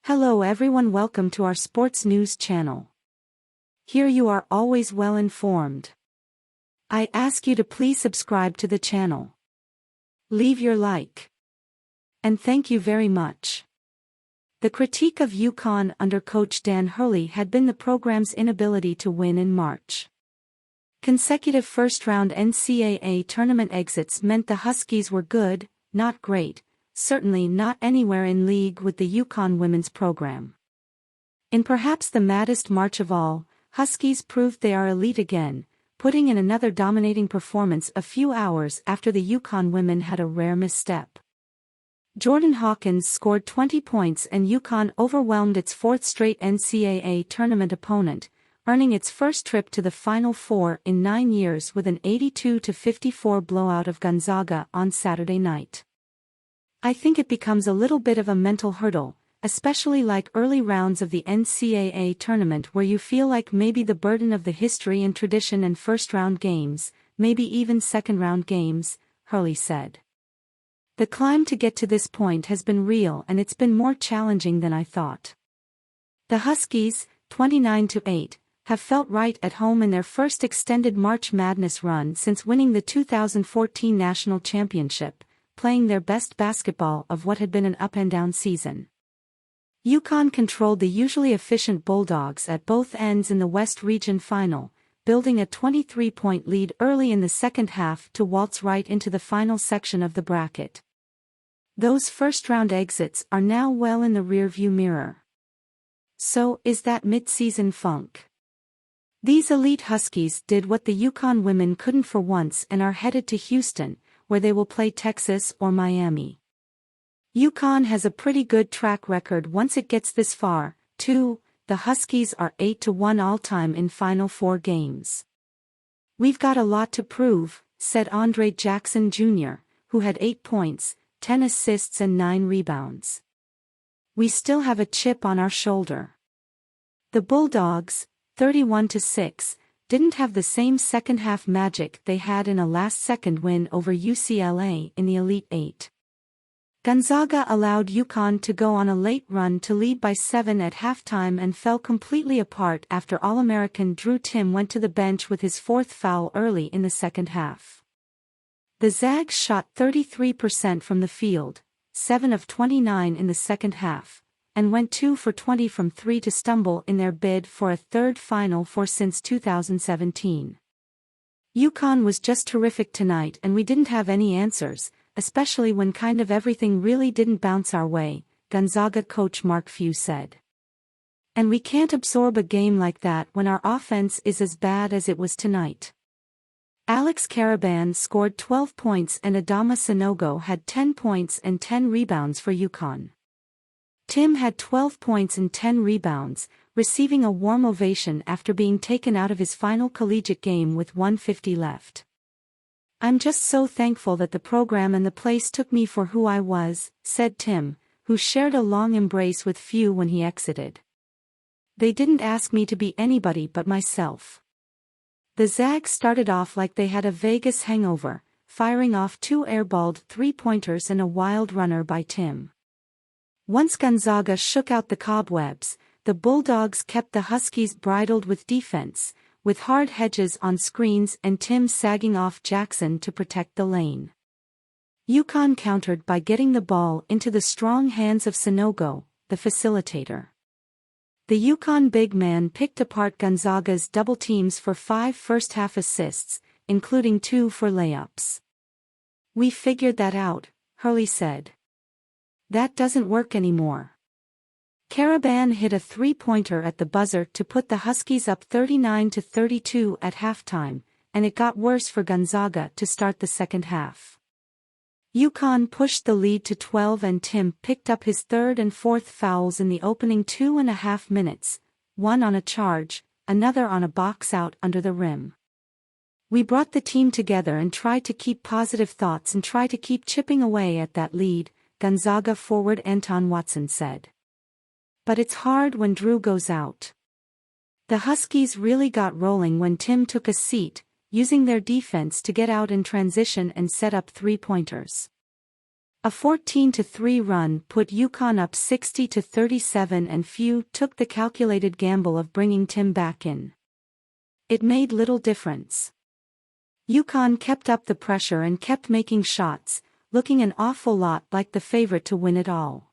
Hello everyone, welcome to our sports news channel. Here you are always well informed. I ask you to please subscribe to the channel. Leave your like. And thank you very much. The critique of UConn under coach Dan Hurley had been the program's inability to win in March. Consecutive first-round NCAA tournament exits meant the Huskies were good, not great, certainly not anywhere in league with the UConn women's program. In perhaps the maddest March of all, Huskies proved they are elite again, putting in another dominating performance a few hours after the UConn women had a rare misstep. Jordan Hawkins scored 20 points and UConn overwhelmed its fourth straight NCAA tournament opponent, earning its first trip to the Final Four in 9 years with an 82-54 blowout of Gonzaga on Saturday night. I think it becomes a little bit of a mental hurdle, especially like early rounds of the NCAA tournament where you feel like maybe the burden of the history and tradition and first-round games, maybe even second-round games, Hurley said. The climb to get to this point has been real and it's been more challenging than I thought. The Huskies, 29-8, have felt right at home in their first extended March Madness run since winning the 2014 national championship, playing their best basketball of what had been an up-and-down season. UConn controlled the usually efficient Bulldogs at both ends in the West Region Final, building a 23-point lead early in the second half to waltz right into the final section of the bracket. Those first-round exits are now well in the rearview mirror. So, is that mid-season funk? These elite Huskies did what the UConn women couldn't for once and are headed to Houston, where they will play Texas or Miami. UConn has a pretty good track record once it gets this far, too. The Huskies are 8-1 all-time in Final Four games. "We've got a lot to prove," said Andre Jackson Jr., who had 8 points, 10 assists and 9 rebounds. "We still have a chip on our shoulder." The Bulldogs, 31-6, didn't have the same second-half magic they had in a last-second win over UCLA in the Elite Eight. Gonzaga allowed UConn to go on a late run to lead by 7 at halftime and fell completely apart after All-American Drew Timm went to the bench with his fourth foul early in the second half. The Zags shot 33% from the field, 7 of 29 in the second half, and went 2 for 20 from 3 to stumble in their bid for a third Final Four since 2017. UConn was just terrific tonight and we didn't have any answers, especially when kind of everything really didn't bounce our way, Gonzaga coach Mark Few said. "And we can't absorb a game like that when our offense is as bad as it was tonight." Alex Karaban scored 12 points and Adama Sanogo had 10 points and 10 rebounds for UConn. Timm had 12 points and 10 rebounds, receiving a warm ovation after being taken out of his final collegiate game with 1:50 left. "I'm just so thankful that the program and the place took me for who I was," said Timm, who shared a long embrace with Few when he exited. "They didn't ask me to be anybody but myself." The Zags started off like they had a Vegas hangover, firing off 2 airballed three-pointers and a wild runner by Timm. Once Gonzaga shook out the cobwebs, the Bulldogs kept the Huskies bridled with defense, with hard hedges on screens and Timm sagging off Jackson to protect the lane. UConn countered by getting the ball into the strong hands of Sanogo, the facilitator. The UConn big man picked apart Gonzaga's double teams for 5 first-half assists, including 2 for layups. "We figured that out," Hurley said. "That doesn't work anymore." Karaban hit a three-pointer at the buzzer to put the Huskies up 39-32 at halftime, and it got worse for Gonzaga to start the second half. UConn pushed the lead to 12 and Timm picked up his third and fourth fouls in the opening 2.5 minutes, one on a charge, another on a box out under the rim. "We brought the team together and tried to keep positive thoughts and try to keep chipping away at that lead," Gonzaga forward Anton Watson said. "But it's hard when Drew goes out." The Huskies really got rolling when Timm took a seat, using their defense to get out in transition and set up three-pointers. A 14-3 run put UConn up 60-37 and few took the calculated gamble of bringing Tim back in. It made little difference. UConn kept up the pressure and kept making shots, looking an awful lot like the favorite to win it all.